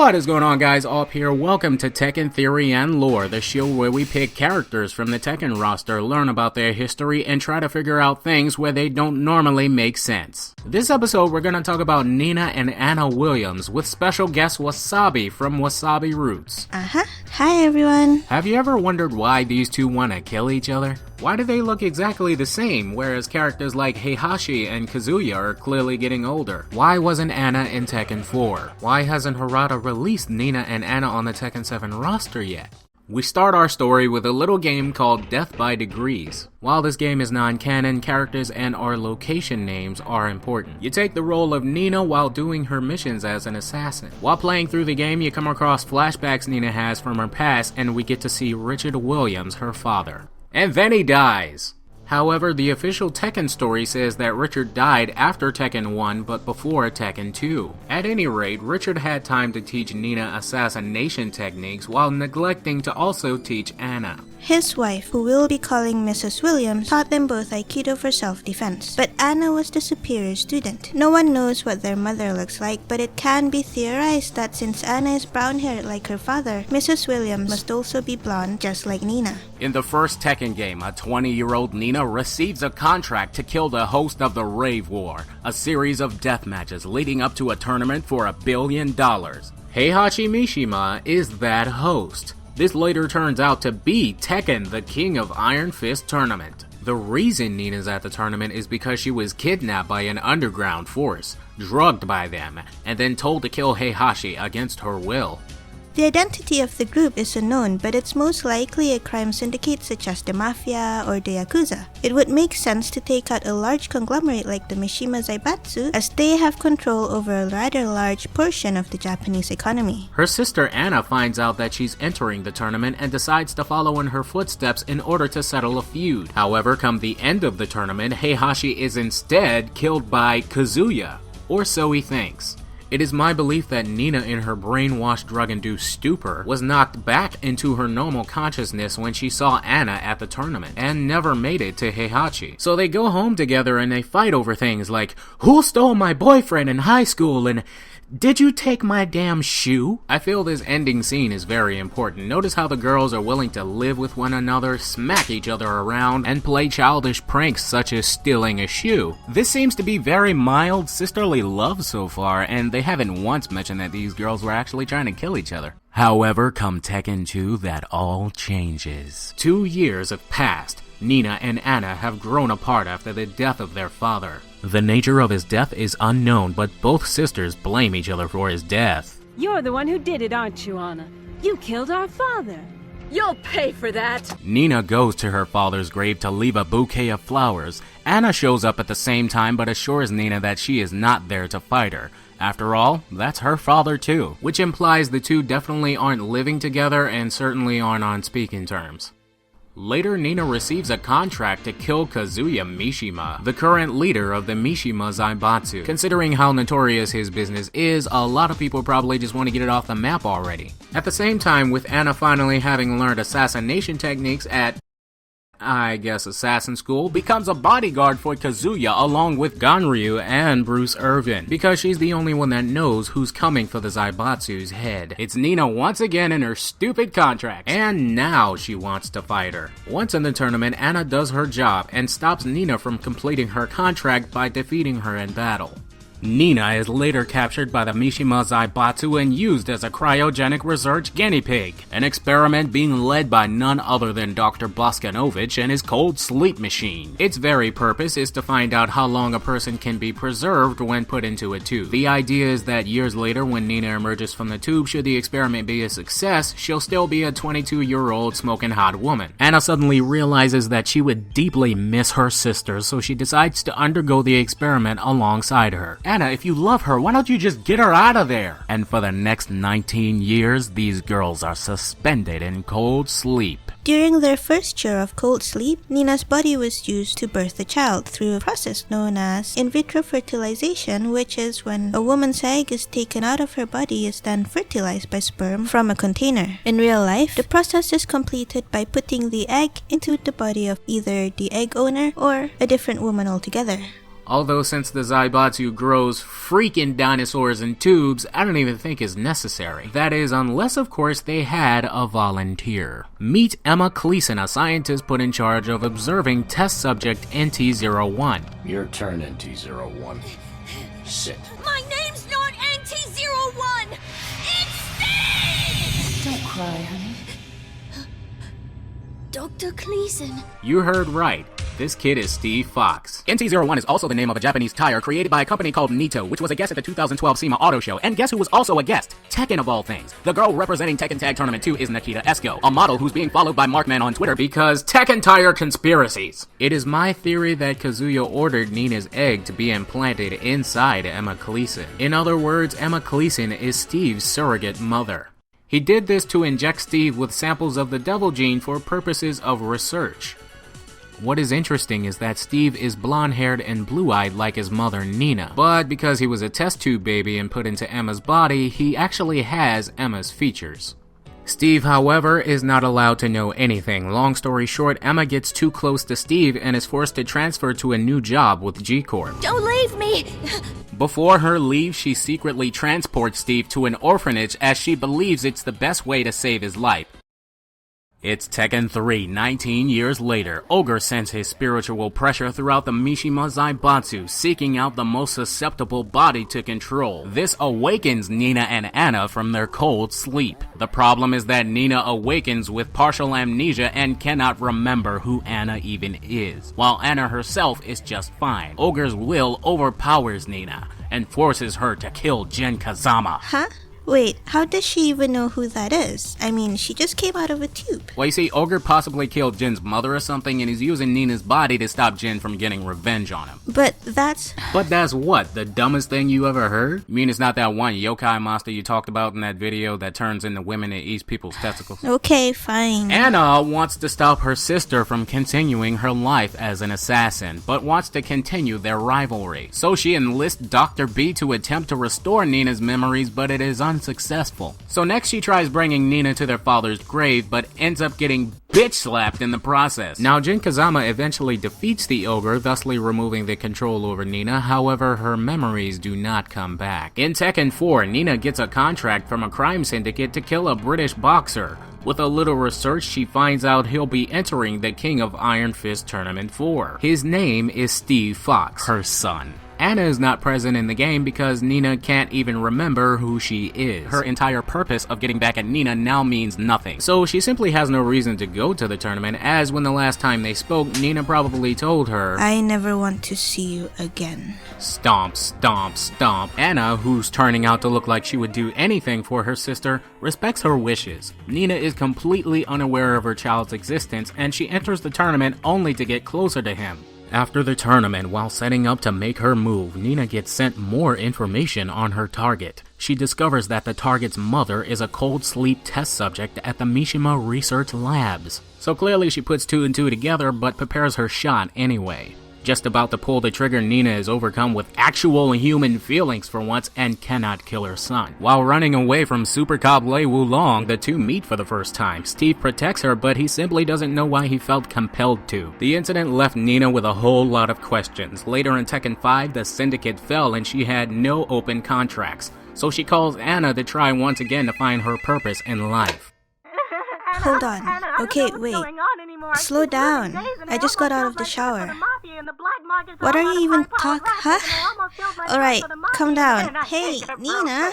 What is going on, guys? Awp here. Welcome to Tekken Theory and Lore, the show where we pick characters from the Tekken roster, learn about their history, and try to figure out things where they don't normally make sense. This episode, we're going to talk about Nina and AwpWilliams, with special guest Wasabi from WasabiRoots. Hi everyone. Have you ever wondered why these two want to kill each other? Why do they look exactly the same, whereas characters like Heihachi and Kazuya are clearly getting older? Why wasn't Anna in Tekken 4? Why hasn't Harada released Nina and Anna on the Tekken 7 roster yet? We start our story with a little game called Death by Degrees. While this game is non-canon, characters and or location names are important. You take the role of Nina while doing her missions as an assassin. While playing through the game, you come across flashbacks Nina has from her past, and we get to see Richard Williams, her father. And then he dies. However, the official Tekken story says that Richard died after Tekken 1 but before Tekken 2. At any rate, Richard had time to teach Nina assassination techniques while neglecting to also teach Anna. His wife, who we'll be calling Mrs. Williams, taught them both Aikido for self-defense. But Anna was the superior student. No one knows what their mother looks like, but it can be theorized that since Anna is brown-haired like her father, Mrs. Williams must also be blonde just like Nina. In the first Tekken game, a 20-year-old Nina receives a contract to kill the host of the Rave War, a series of death matches leading up to a tournament for $1 billion. Heihachi Mishima is that host. This later turns out to be Tekken, the King of Iron Fist tournament. The reason Nina's at the tournament is because she was kidnapped by an underground force, drugged by them, and then told to kill Heihachi against her will. The identity of the group is unknown, but it's most likely a crime syndicate such as the Mafia or the Yakuza. It would make sense to take out a large conglomerate like the Mishima Zaibatsu, as they have control over a rather large portion of the Japanese economy. Her sister Anna finds out that she's entering the tournament and decides to follow in her footsteps in order to settle a feud. However, come the end of the tournament, Heihachi is instead killed by Kazuya, or so he thinks. It is my belief that Nina, in her brainwashed drug-induced stupor, was knocked back into her normal consciousness when she saw Anna at the tournament, and never made it to Heihachi. So they go home together and they fight over things like, who stole my boyfriend in high school, and did you take my damn shoe? I feel this ending scene is very important. Notice how the girls are willing to live with one another, smack each other around, and play childish pranks such as stealing a shoe. This seems to be very mild sisterly love so far, and they haven't once mentioned that these girls were actually trying to kill each other. However, come Tekken 2, that all changes. 2 years have passed. Nina and Anna have grown apart after the death of their father. The nature of his death is unknown, but both sisters blame each other for his death. You're the one who did it, aren't you, Anna? You killed our father. You'll pay for that! Nina goes to her father's grave to leave a bouquet of flowers. Anna shows up at the same time but assures Nina that she is not there to fight her. After all, that's her father too, which implies the two definitely aren't living together and certainly aren't on speaking terms. Later, Nina receives a contract to kill Kazuya Mishima, the current leader of the Mishima Zaibatsu. Considering how notorious his business is, a lot of people probably just want to get it off the map already. At the same time, with Anna finally having learned assassination techniques at assassin school, becomes a bodyguard for Kazuya along with Ganryu and Bruce Irvin, because she's the only one that knows who's coming for the Zaibatsu's head. It's Nina once again in her stupid contract, and now she wants to fight her. Once in the tournament, Anna does her job and stops Nina from completing her contract by defeating her in battle. Nina is later captured by the Mishima Zaibatsu and used as a cryogenic research guinea pig, an experiment being led by none other than Dr. Boskanovich and his cold sleep machine. Its very purpose is to find out how long a person can be preserved when put into a tube. The idea is that years later, when Nina emerges from the tube, should the experiment be a success, she'll still be a 22-year-old smoking hot woman. Anna suddenly realizes that she would deeply miss her sister, so she decides to undergo the experiment alongside her. Anna, if you love her, why don't you just get her out of there? And for the next 19 years, these girls are suspended in cold sleep. During their first year of cold sleep, Nina's body was used to birth the child through a process known as in vitro fertilization, which is when a woman's egg is taken out of her body is then fertilized by sperm from a container. In real life, the process is completed by putting the egg into the body of either the egg owner or a different woman altogether. Although since the Zaibatsu grows freaking dinosaurs in tubes, I don't even think is necessary. That is, unless of course they had a volunteer. Meet Emma Cleason, a scientist put in charge of observing test subject NT-01. Your turn, NT-01. Sit. My name's not NT-01! It's Steve! Don't cry, honey. Dr. Cleason. You heard right. This kid is Steve Fox. NT-01 is also the name of a Japanese tire created by a company called Nito, which was a guest at the 2012 SEMA Auto Show. And guess who was also a guest? Tekken of all things. The girl representing Tekken Tag Tournament 2 is Nikita Esko, a model who's being followed by Markman on Twitter because Tekken tire conspiracies. It is my theory that Kazuya ordered Nina's egg to be implanted inside Emma Cleason. In other words, Emma Cleason is Steve's surrogate mother. He did this to inject Steve with samples of the devil gene for purposes of research. What is interesting is that Steve is blonde-haired and blue-eyed like his mother Nina, but because he was a test tube baby and put into Emma's body, he actually has Emma's features. Steve, however, is not allowed to know anything. Long story short, Emma gets too close to Steve and is forced to transfer to a new job with G-Corp. Don't leave me! Before her leave, she secretly transports Steve to an orphanage as she believes it's the best way to save his life. It's Tekken 3, 19 years later. Ogre sends his spiritual pressure throughout the Mishima Zaibatsu, seeking out the most susceptible body to control. This awakens Nina and Anna from their cold sleep. The problem is that Nina awakens with partial amnesia and cannot remember who Anna even is, while Anna herself is just fine. Ogre's will overpowers Nina and forces her to kill Jin Kazama. Huh? Wait, how does she even know who that is? I mean, she just came out of a tube. Well, you see, Ogre possibly killed Jin's mother or something, and he's using Nina's body to stop Jin from getting revenge on him. But that's what? The dumbest thing you ever heard? You mean it's not that one yokai monster you talked about in that video that turns into women and eats people's testicles? Okay, fine. Anna wants to stop her sister from continuing her life as an assassin, but wants to continue their rivalry. So she enlists Dr. B to attempt to restore Nina's memories, but it is unsuccessful. So next she tries bringing Nina to their father's grave, but ends up getting bitch slapped in the process. Now Jin Kazama eventually defeats the ogre, thusly removing the control over Nina. However, her memories do not come back. In Tekken 4, Nina gets a contract from a crime syndicate to kill a British boxer. With a little research, she finds out he'll be entering the King of Iron Fist Tournament 4. His name is Steve Fox, her son. Anna is not present in the game because Nina can't even remember who she is. Her entire purpose of getting back at Nina now means nothing. So she simply has no reason to go to the tournament, as when the last time they spoke, Nina probably told her, I never want to see you again. Stomp, stomp, stomp. Anna, who's turning out to look like she would do anything for her sister, respects her wishes. Nina is completely unaware of her child's existence, and she enters the tournament only to get closer to him. After the tournament, while setting up to make her move, Nina gets sent more information on her target. She discovers that the target's mother is a cold sleep test subject at the Mishima Research Labs. So clearly she puts two and two together, but prepares her shot anyway. Just about to pull the trigger, Nina is overcome with actual human feelings for once and cannot kill her son. While running away from Super Cop Lei Wulong, the two meet for the first time. Steve protects her, but he simply doesn't know why he felt compelled to. The incident left Nina with a whole lot of questions. Later in Tekken 5, the syndicate fell and she had no open contracts. So she calls Anna to try once again to find her purpose in life. Hold on. Okay, wait. Slow down. I just got out of the shower. What are you even talking? Huh? Alright, calm down. Hey, Nina.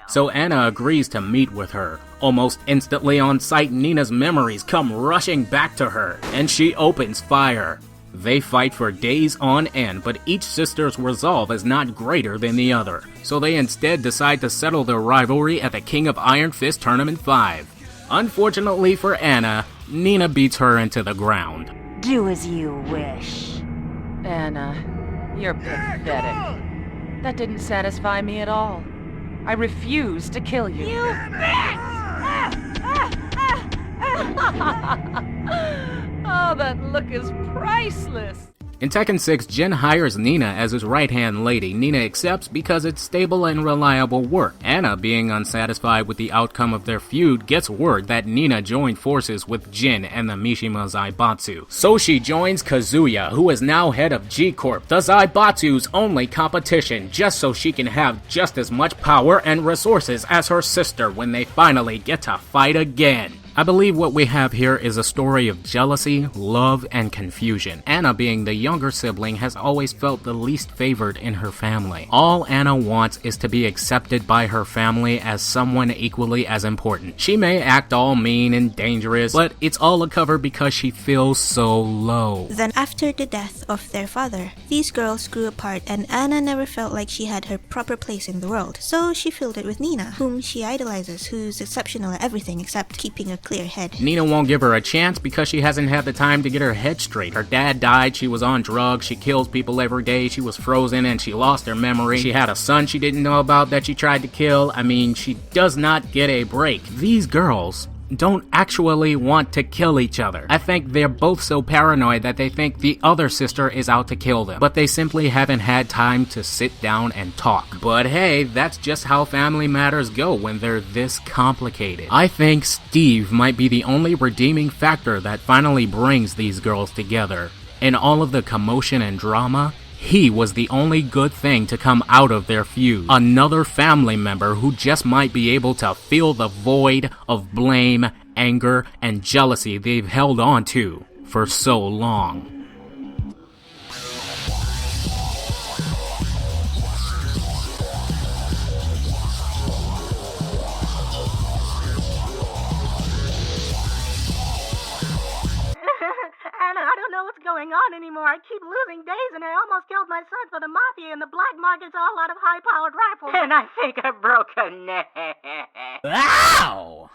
So Anna agrees to meet with her. Almost instantly on sight, Nina's memories come rushing back to her, and she opens fire. They fight for days on end, but each sister's resolve is not greater than the other. So they instead decide to settle their rivalry at the King of Iron Fist Tournament 5. Unfortunately for Anna, Nina beats her into the ground. Do as you wish. Anna, you're pathetic. That didn't satisfy me at all. I refuse to kill you. You bitch! Oh, that look is priceless. In Tekken 6, Jin hires Nina as his right-hand lady. Nina accepts because it's stable and reliable work. Anna, being unsatisfied with the outcome of their feud, gets word that Nina joined forces with Jin and the Mishima Zaibatsu. So she joins Kazuya, who is now head of G-Corp, the Zaibatsu's only competition, just so she can have just as much power and resources as her sister when they finally get to fight again. I believe what we have here is a story of jealousy, love, and confusion. Anna, being the younger sibling, has always felt the least favored in her family. All Anna wants is to be accepted by her family as someone equally as important. She may act all mean and dangerous, but it's all a cover because she feels so low. Then after the death of their father, these girls grew apart and Anna never felt like she had her proper place in the world. So she filled it with Nina, whom she idolizes, who's exceptional at everything except keeping a clear head. Nina won't give her a chance because she hasn't had the time to get her head straight. Her dad died, she was on drugs, she kills people every day, she was frozen and she lost her memory. She had a son she didn't know about that she tried to kill. I mean, she does not get a break. These girls don't actually want to kill each other. I think they're both so paranoid that they think the other sister is out to kill them, but they simply haven't had time to sit down and talk. But hey, that's just how family matters go when they're this complicated. I think Steve might be the only redeeming factor that finally brings these girls together. In all of the commotion and drama, he was the only good thing to come out of their feud. Another family member who just might be able to fill the void of blame, anger, and jealousy they've held on to for so long. I don't know what's going on anymore. I keep losing days, and I almost killed my son for the mafia, and the black market's all out of high-powered rifles. And I think I broke a neck. Ow!